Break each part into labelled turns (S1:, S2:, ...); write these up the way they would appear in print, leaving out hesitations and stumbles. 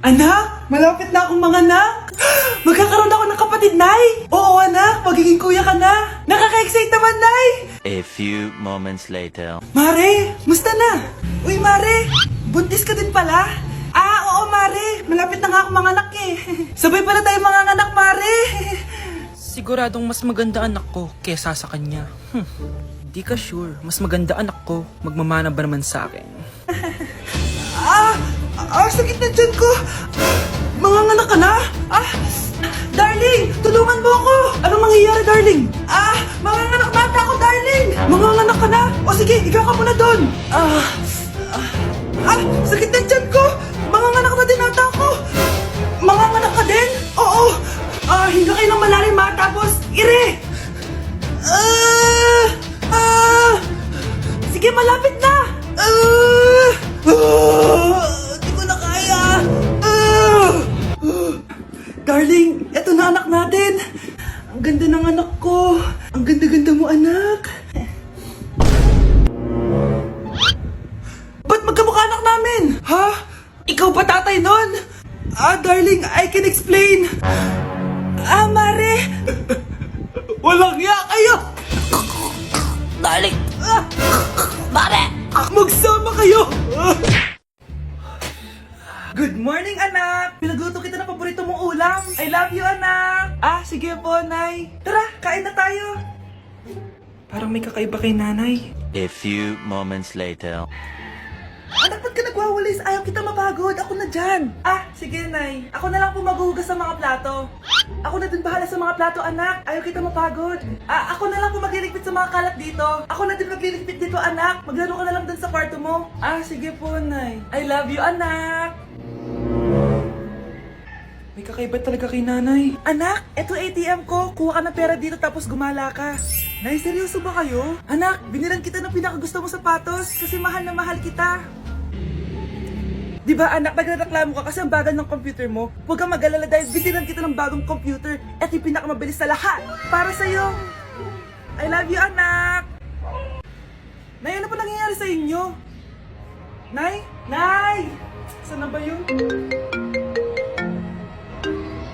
S1: Anak, malapit na akong manganak. Magkakaroon ako ng kapatid, Nay. Oo, anak, magiging kuya ka na. Nakaka-excite naman, Nay.
S2: A few moments later.
S1: Mare, musta na? Uy, Mare, buntis ka din pala? Oo, Mare, malapit na nga akong manganak eh. Sabay pala tayo manganganak, Mare.
S3: Siguradong mas maganda anak ko kesa sa kanya. Di ka sure, mas maganda anak ko, magmamana ba naman sa akin?
S1: Sakit na dyan ko. Manganganak ka na? Darling, tulungan mo ako. Anong mangyayari, darling? Manganganak na ako, darling. Manganganak ka na? O sige, ikaw ka muna doon. Sakit na dyan ko. Manganganak na din ata ako. Manganganak ka din? Oo. Hinga kayo ng malalim ha, tapos ire. Sige, malapit na. Di ko na kaya. Darling, eto na anak natin. Ang ganda ng anak ko. Ang ganda-ganda mo, anak. Ba't magkamukha anak namin? Ha? Ikaw ba tatay nun? Darling, I can explain. Mare. Walang ya kayo.
S3: Darling! Mare!
S1: Magsama kayo. Good morning, anak! Pinagluto kita ng paborito mong ulam. I love you, anak! Sige po, Nay. Tara, kain na tayo. Parang may kakaiba kay nanay.
S2: A few moments later.
S1: Anak, ba't ka nagwawalis? Ayaw kita mapagod. Ako na dyan. Sige, Nay. Ako na lang po maghuhugas sa mga plato. Ako na din bahala sa mga plato, anak. Ayaw kita mapagod. Ako na lang po magliligpit sa mga kalat dito. Ako na din magliligpit dito, anak. Maglaro ka na lang dun sa kwarto mo. Sige po, Nay. I love you, anak. May kakaiba talaga kay nanay. Anak, eto ATM ko. Kuha ka ng pera dito tapos gumala ka. Nay, seryoso ba kayo? Anak, binilan kita ng pinakagusto mong sapatos kasi mahal na mahal kita. Di ba anak, nagreklamo ka kasi ang bagal ng computer mo? Huwag kang mag-alala dahil binilan kita ng bagong computer at yung pinakamabilis sa lahat. Para sa'yo. I love you, anak. Nay, ano pa nangyayari sa inyo? Nay? Nay! Saan na ba yun?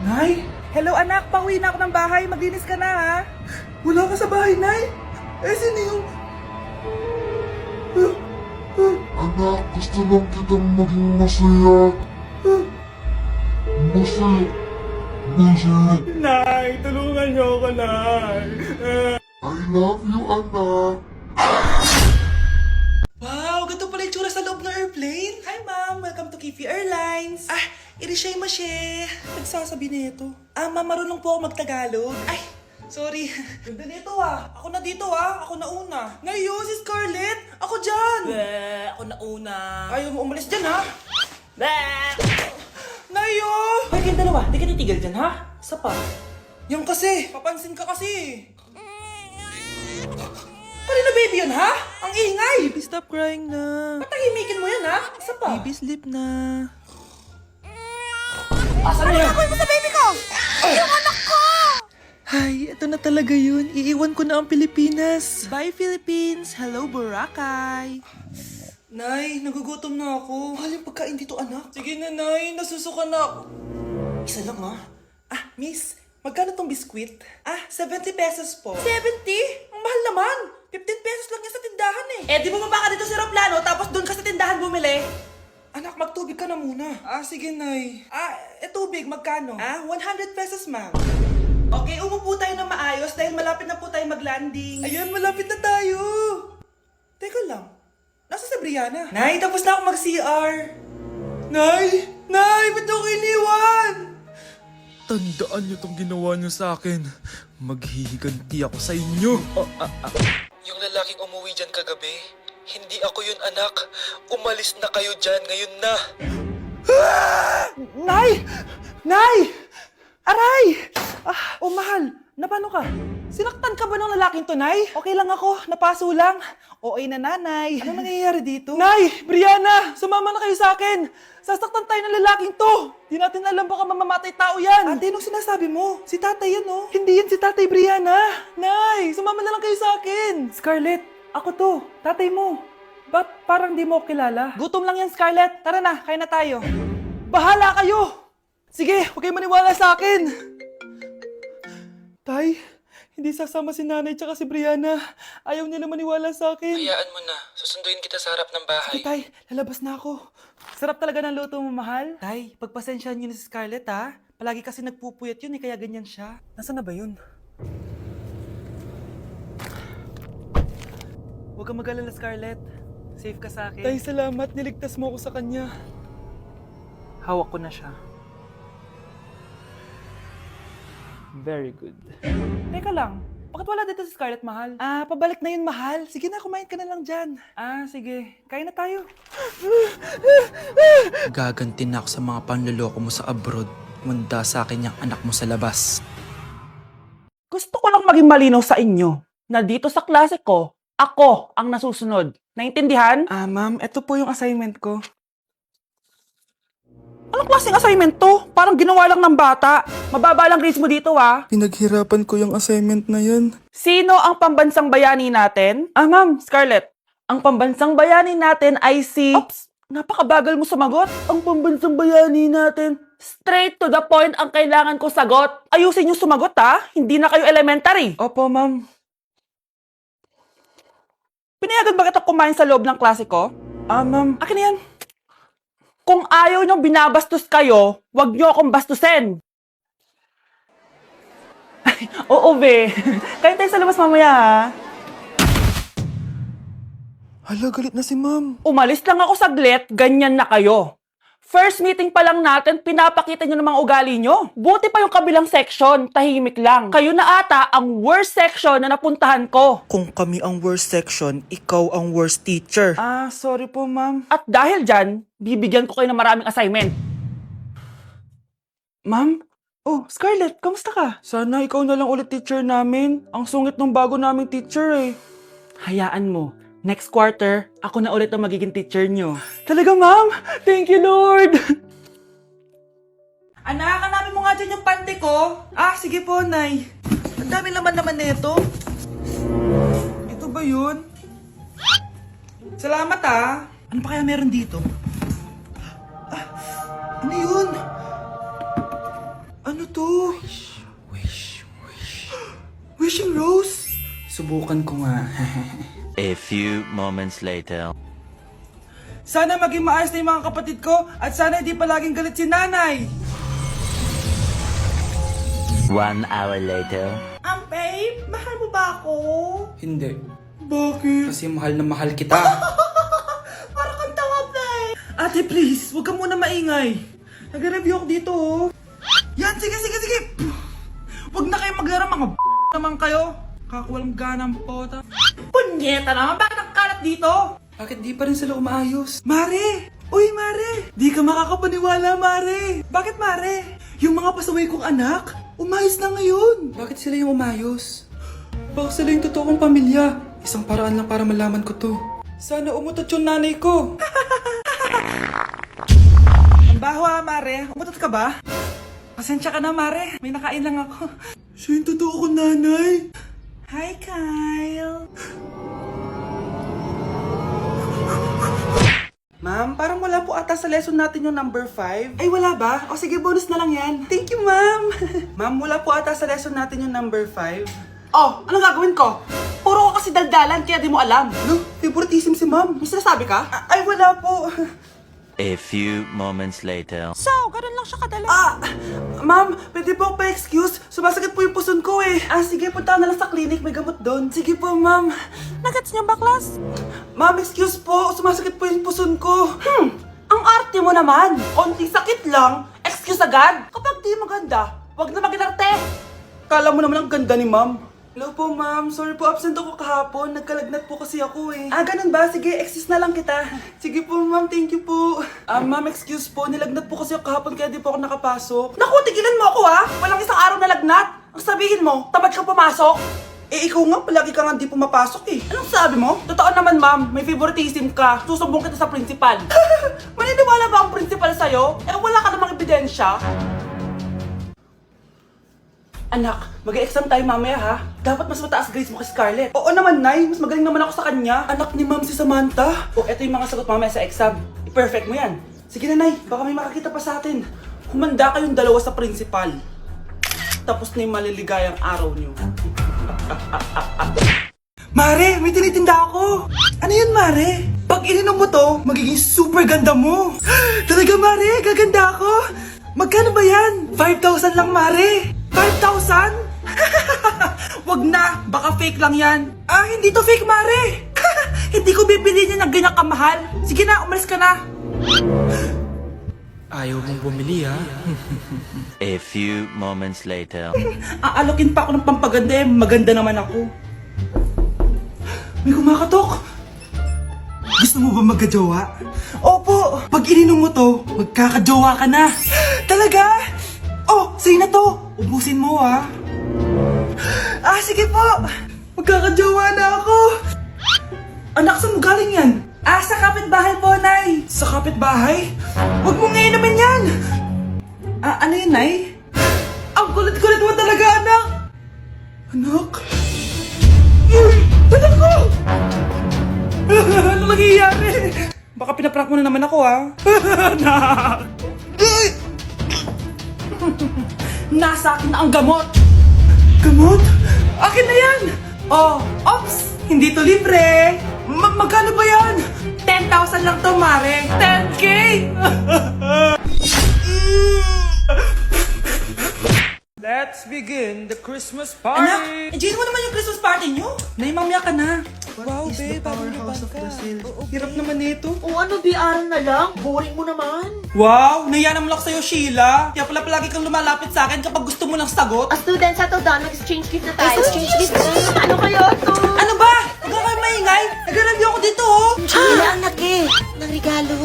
S1: Nay? Hello anak, pauwi na ako ng bahay. Maglinis ka na ha? Wala ka sa bahay, Nay? Sino yung...
S4: Anak, gusto lang kitang maging masaya. Masaya.
S1: Nay, tulungan niyo ako, Nay.
S4: I love you, anak.
S1: Wow, ganito pala yung tsura sa loob ng airplane. Hi, Ma'am. Welcome to Kifi Airlines. Irishay mashe. Nagsasabi nito. Ma'am, marunong po ako magtagalog. Sorry. Ganda nito Ako na dito Ako na una. Ngayon, si Scarlett. Ako dyan.
S3: Ako na una.
S1: Ayaw mo umalis dyan, ha? Nayo!
S3: Hoy, kayong dalawa, di ka titigil dyan, ha? Isa pa.
S1: Yung kasi. Papansin ka kasi. Kanina baby yun, ha? Ang ingay.
S3: Baby, stop crying na.
S1: Patahimikin mo yan, ha? Isa pa.
S3: Baby, sleep na.
S1: Asan na yan?
S5: Gagawin mo sa baby ko! Yung anak ko!
S3: Ay, ito na talaga yun. Iiwan ko na ang Pilipinas. Bye, Philippines. Hello, Boracay.
S1: Nay, nagugutom na ako. Mahal yung pagkain dito, anak. Sige na, Nay. Nasusuka na ako. Isa lang, ha? Miss, magkano tong biskwit? 70 pesos po. 70? Ang mahal naman. 15 pesos lang yan sa tindahan eh. Di bumaba ka dito sa aeroplano tapos doon ka sa tindahan bumili. Anak, magtubig ka na muna. Sige, Nay. Tubig, magkano? 100 pesos, ma'am. Okay, umupo tayo na maayos dahil malapit na po tayo mag-landing. Ayun, malapit na tayo. Teka lang. Nasa si Brianna? Nay, tapos na ako mag-CR. Nay! Nay! Ba't ako iniwan?
S6: Tandaan niyo tong ginawa niyo sa akin. Maghihiganti ako sa inyo.
S3: Yung lalaking umuwi dyan kagabi, hindi ako yun, anak. Umalis na kayo dyan ngayon na.
S1: Nay! Nay! Aray! Mahal. Napano ka? Sinaktan ka ba ng lalaking to, Nay? Okay lang ako. Napaso lang. Okay na, Nanay. Ano nangyayari dito? Nay! Brianna! Sumama na kayo sa akin! Sasaktan tayo ng lalaking to! Di natin alam baka mamamatay tao yan! Ate, anong sinasabi mo? Si tatay yan, oh. Hindi yan si tatay, Brianna! Nay! Sumama na lang kayo sa akin! Scarlett, ako to. Tatay mo. Ba't parang di mo kilala? Gutom lang yan, Scarlett. Tara na, kain na tayo.
S3: Bahala kayo! Sige, huwag kayong maniwala sa akin! Tay, hindi sasama si nanay tsaka si Brianna. Ayaw nila maniwala sa akin.
S6: Hayaan mo na. Susunduin kita sa harap ng bahay.
S3: Sige, Tay, lalabas na ako. Sarap talaga ng luto mo, mahal. Tay, pagpasensyahan niyo na si Scarlett, ha? Palagi kasi nagpupuyat yun, kaya ganyan siya. Nasaan na ba yun? Huwag kang mag-alala, Scarlett. Safe ka sa akin. Tay, salamat. Niligtas mo ako sa kanya. Hawak ko na siya. Very good. Teka lang, bakit wala dito si Scarlett, mahal? Pabalik na yun, mahal. Sige na, kumain ka na lang dyan. Sige. Kain na tayo.
S6: Gaganti na ako sa mga panloloko mo sa abroad. Manda sa akin yung anak mo sa labas.
S3: Gusto ko lang maging malinaw sa inyo na dito sa klase ko, ako ang nasusunod. Naintindihan? Ma'am, ito po yung assignment ko. Anong klaseng assignment to? Parang ginawa lang ng bata. Mababa lang grades mo dito, ha?
S6: Pinaghirapan ko yung assignment na yan.
S3: Sino ang pambansang bayani natin? Ma'am, Scarlett. Ang pambansang bayani natin ay si... Oops! Napakabagal mo sumagot. Ang pambansang bayani natin. Straight to the point ang kailangan ko sagot. Ayusin yung sumagot, ha? Hindi na kayo elementary. Opo, ma'am. Pinayagan ba kita kumain sa loob ng klase ko? Ma'am. Akin na yan. Kung ayaw niyong binabastos kayo, wag niyo akong bastusin. Oo, be. Kain tayo sa labas mamaya, ha?
S6: Hala, galit na si ma'am.
S3: Umalis lang ako saglit, ganyan na kayo. First meeting pa lang natin, pinapakita nyo ng mga ugali nyo. Buti pa yung kabilang section, tahimik lang. Kayo na ata ang worst section na napuntahan ko.
S1: Kung kami ang worst section, ikaw ang worst teacher.
S3: Sorry po, ma'am. At dahil dyan, bibigyan ko kayo ng maraming assignment. Ma'am? Oh, Scarlett, kamusta ka? Sana ikaw na lang ulit teacher namin. Ang sungit ng bago naming teacher eh. Hayaan mo. Next quarter, ako na ulit ang magiging teacher nyo. Talaga, ma'am? Thank you, Lord! Anak, hanapin mo nga dyan yung pante ko. Sige po, Nay. Ang dami naman nito. Ito ba yun? Salamat, Ano pa kaya meron dito? Ano yun? Ano to? Wishing Rose? Subukan ko nga.
S2: A few moments later.
S3: Sana maging maayos na yung mga kapatid ko at sana hindi palaging galit si nanay.
S2: 1 hour later.
S3: Babe, mahal mo ba ako?
S6: Hindi.
S3: Bakit?
S6: Kasi mahal na mahal kita.
S3: Parang kang tanga, babe. Ate, please, huwag ka muna maingay. Nag-review ako dito, Yan, sige. Huwag na kayo maglaro, mga naman kayo. Kakawalang ganang pota. Punyeta naman, bakit nagkalat dito?
S6: Bakit di pa rin sila umaayos?
S3: Mare! Uy, Mare! Di ka makakapaniwala, Mare! Bakit, Mare? Yung mga pasaway kong anak, umayos na ngayon.
S6: Bakit sila yung umayos? Baka sila yung totoong pamilya. Isang paraan lang para malaman ko to. Sana umutot yung nanay ko.
S3: Ang baho, Mare. Umutot ka ba? Pasensya ka na, Mare. May nakain lang ako.
S6: Siya yung totoo kong nanay.
S3: Hi, Kyle. Ma'am, parang wala po ata sa lesson natin yung number 5. Ay, wala ba? O sige, bonus na lang yan. Thank you, ma'am. Ma'am, wala po ata sa lesson natin yung number 5. Oh, anong gagawin ko? Puro ko kasi daldalan, kaya di mo alam. No, favoritism si ma'am. May sinasabi ka? Ay, wala po.
S2: A few moments later.
S5: So, ganun lang siya kadali.
S3: Ma'am, pwede po pa-excuse? Sumasakit po yung puson ko eh. Sige, punta na lang sa clinic. May gamot doon. Sige po, ma'am.
S5: Nagets niyo ba, class?
S3: Ma'am, excuse po. Sumasakit po yung puson ko. Ang arte mo naman. Konting sakit lang. Excuse agad. Kapag di maganda, wag na mag-inarte. Kala mo naman ang ganda ni ma'am. Hello po, ma'am. Sorry po, absent ako kahapon. Nagkalagnat po kasi ako eh. Ganun ba? Sige, excuse na lang kita. Sige po, ma'am. Thank you po. Ma'am, excuse po. Nilagnat po kasi ako kahapon kaya di po ako nakapasok. Naku, tigilan mo ako Walang isang araw na lagnat. Ang sabihin mo, tamad kang pumasok. Ikaw nga, palagi ka nga di pumapasok eh. Anong sabi mo? Totoo naman, ma'am. May favoritism ka. Susumbong kita sa principal. Maniniwala ba ang principal sa'yo? Wala ka namang ebidensya. Anak, mag-exam tayo mamaya ha. Dapat mas mataas grades mo kay Scarlett. Oo naman, Nay. Mas magaling naman ako sa kanya. Anak ni Ma'am si Samantha. Eto yung mga sagot mamaya sa exam. I-perfect mo yan. Sige na, Nay. Baka may makakita pa sa atin. Humanda kayong dalawa sa principal. Tapos na yung maliligayang araw niyo. Mare, may tinitinda ako. Ano yun, Mare? Pag ininom mo to, magiging super ganda mo. Talaga, Mare? Gaganda ako? Magkano ba yan? 5,000 lang, Mare. 5,000? Wag na, baka fake lang yan. Ah, hindi to fake, Mare. Hindi ko bibili niya ng ganyan kamahal. Sige na, umalis ka na.
S6: Ayaw mong bumili ha?
S2: A few moments later.
S3: Aalokin pa ako ng pampaganda eh. Maganda naman ako. May kumakatok. Gusto mo ba magkajowa? Opo! Pag ininom mo to, magkakajowa ka na. Talaga? Oh, sa'yo na to. Ubusin mo ha. Ah, sige po. Magkakajowa na ako. Anak, saan mo galing yan? Ah, sa kapitbahay po, Nay. Sa kapitbahay? Huwag mo ngayon naman yan. Ah, ano yun, Nay? Ang kulit-kulit mo talaga, anak. Anak? Uy! Anak ko! Ano nangyayari? Baka pinaprank mo na naman ako, ha? Anak! Nasa akin na ang gamot! Gamot? Akin na yan! Oh, ops! Hindi to libre! Magkano ba yan? 10,000 lang to, Mare! 10K!
S6: Let's begin the Christmas
S3: Anak,
S6: party!
S3: enjoy mo naman yung Christmas party nyo! Nay, mamaya ka na!
S6: Wow, babe, powerhouse of Brazil. Hirap naman nito.
S5: O ano, biaran na lang? Boring mo naman.
S3: Wow! Naiya naman ako sa'yo, Sheila! Kaya pala palagi kang lumalapit sa akin kapag gusto mo ng sagot.
S5: As students sa Todan, mag-exchange gift na tayo. Exchange gift na? Ano kayo to?
S3: Ano ba? Huwag kayo maingay! Nag-review ako dito, oh!
S5: Sheila ang laki ng regalo.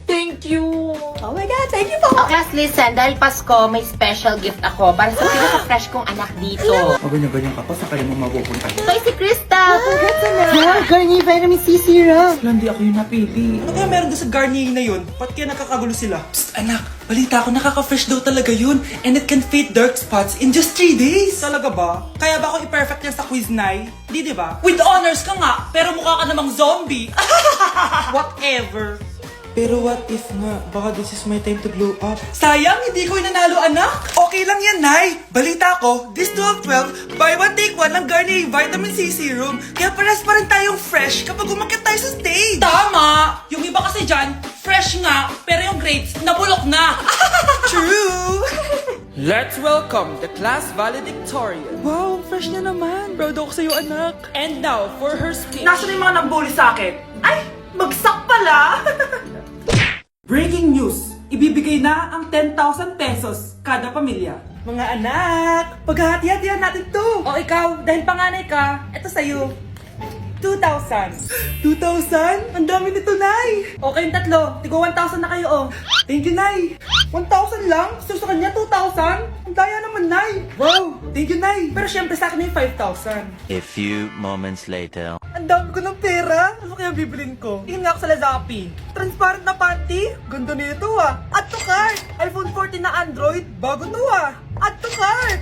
S5: Thank you. Oh my God, thank you po. Oh, class, listen. Dahil Pasko, may special gift ako para sa pinaka-fresh kong anak dito.
S6: Ganyan-ganyan ka pa, sa kanya mo mapupunta.
S5: Ito si Krista. Congrats na. Yeah, Garnier Vitamin C Serum.
S6: Hindi ako yung napili.
S3: Ano kaya meron doon sa Garnier na yun? Ba't kaya nakakagulo sila? Psst, anak! Balita ko, nakaka-fresh daw talaga yun. And it can fade dark spots in just 3 days. Talaga ba? Kaya ba ako i-perfect yan sa quiz, Nay? Di ba? With honors ka nga, pero mukha ka namang zombie. Whatever.
S6: Pero what if nga, baka this is my time to glow up.
S3: Sayang, hindi ko nanalo, anak. Okay lang yan, Nay. Balita ko, this 12-12, buy one take one ng Garnier Vitamin C Serum. Kaya pares pa rin tayong fresh kapag umakyat tayo sa stage. Tama! Yung iba kasi dyan, fresh nga, pero yung grades, nabulok na. True!
S6: Let's welcome the class valedictorian. Wow, fresh niya naman. Proud ako sa'yo, anak.
S3: And now, for her speech. Nasaan yung mga nambuli sa akin? Ay, bagsak pala! Breaking news! Ibibigay na ang 10,000 pesos kada pamilya. Mga anak, paghahati-hatihan natin to. O ikaw, dahil panganay ka, eto sa'yo. 2,000. 2,000? Ang dami nito, Nay. O kayong tatlo, tigo 1,000 na kayo, oh. Thank you, Nay. 1,000 lang? So sa kanya, 2,000? Ang daya naman, Nay. Wow, thank you, Nay. Pero syempre sa akin yung 5,000.
S2: A few moments later.
S3: Ang dami ko ng pera. Ano kaya bibilin ko? Tingin nga ako sa Lazappi. Transparent na panty? Ganda nito ah. Add to cart. iPhone 14 na Android. Bago to ah. Add to cart.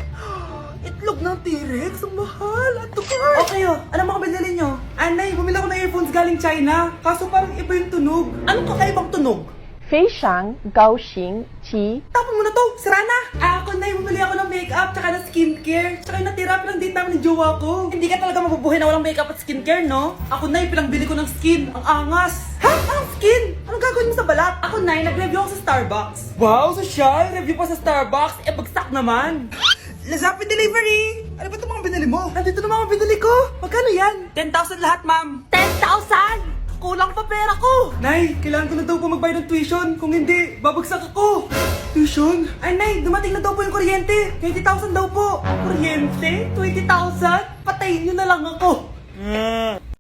S3: Itlog ng T-Rex. Ang mahal. Add to cart. Okay oh. Ano mga binili nyo? Anay, bumili ako ng earphones galing China. Kaso parang iba yung tunog. Anong kakaibang tunog?
S7: Feishang, Gaoxing, Qi,
S3: Tapon mo na to, sira na! Ako na, bumili ako ng makeup tsaka ng skincare. Tsaka yung natira pa ng date namin ng jowa ko. Hindi ka talaga mabubuhay na walang makeup at skincare, no? Ako na, pinangbili ko ng skin. Ang angas! Ha? Anong skin? Anong gagawin mo sa balat? Ako na, nag-review ako sa Starbucks. Wow, social! Review pa sa Starbucks? Eh, bagsak naman! Lazappi Delivery! Ano ba itong mga binili mo? Nandito na mga binili ko! Magkano yan? 10,000 lahat, ma'am.
S5: 10,000!
S3: Kulang pa pera ko! Nay, kailangan ko na daw po magbayad ng tuition. Kung hindi, babagsak ako. Tuition? Ay, Nay, dumating na daw po yung kuryente. 20,000 daw po. Kuryente? 20,000? Patayin niyo na lang ako.